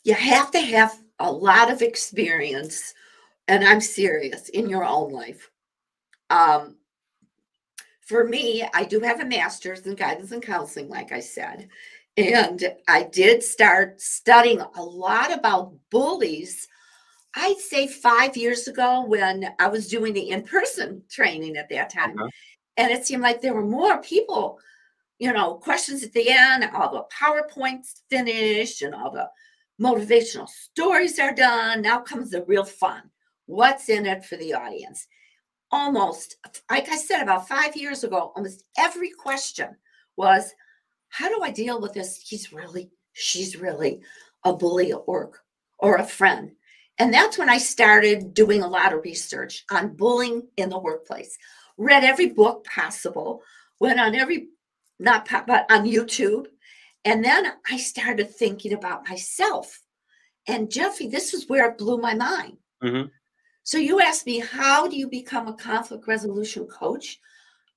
You have to have a lot of experience, and I'm serious, in your own life. Um, for me, I do have a master's in guidance and counseling, like I said. And I did start studying a lot about bullies, I'd say 5 years ago when I was doing the in-person training at that time. Okay. And it seemed like there were more people, questions at the end, all the PowerPoints finished, and all the motivational stories are done. Now comes the real fun. What's in it for the audience? Almost, like I said, about 5 years ago, almost every question was, how do I deal with this? She's really a bully at work or a friend. And that's when I started doing a lot of research on bullying in the workplace. Read every book possible, went on but on YouTube. And then I started thinking about myself. And Jeffy, this is where it blew my mind. Mm-hmm. So you asked me, how do you become a conflict resolution coach?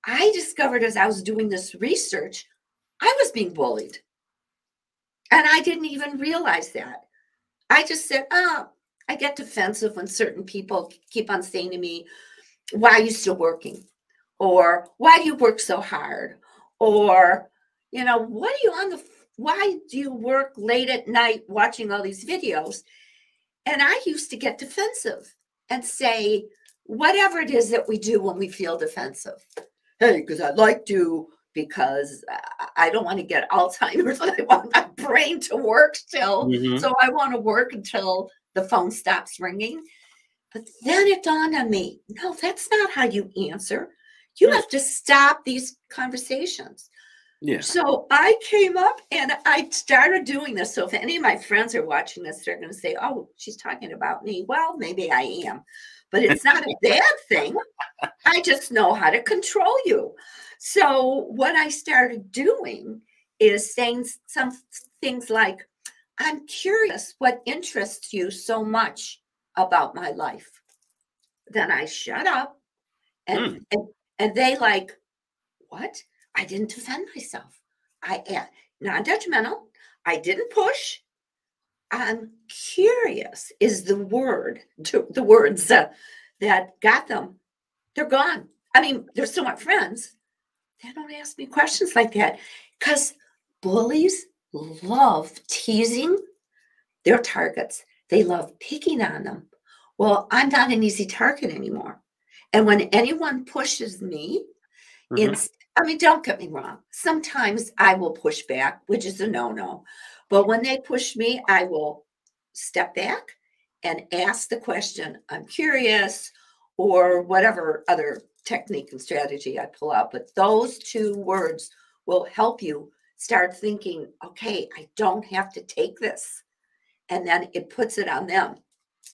I discovered as I was doing this research, I was being bullied. And I didn't even realize that. I just said, oh, I get defensive when certain people keep on saying to me, why are you still working? Or why do you work so hard? Or, why do you work late at night watching all these videos? And I used to get defensive and say, whatever it is that we do when we feel defensive. Hey, because I like to, because I don't want to get Alzheimer's. I want my brain to work still. Mm-hmm. So I want to work until the phone stops ringing. But then it dawned on me, no, that's not how you answer. You have to stop these conversations. Yeah. So I came up and I started doing this. So if any of my friends are watching this, they're going to say, oh, she's talking about me. Well, maybe I am, but it's not a bad thing. I just know how to control you. So what I started doing is saying some things like, I'm curious what interests you so much about my life. Then I shut up and they like, what? I didn't defend myself. I am non-judgmental. I didn't push. I'm curious is the words that got them. They're gone. I mean, they're still my friends. They don't ask me questions like that because bullies love teasing their targets. They love picking on them. Well, I'm not an easy target anymore. And when anyone pushes me, don't get me wrong. Sometimes I will push back, which is a no-no. But when they push me, I will step back and ask the question, I'm curious, or whatever other technique and strategy I pull out. But those two words will help you start thinking, okay, I don't have to take this. And then it puts it on them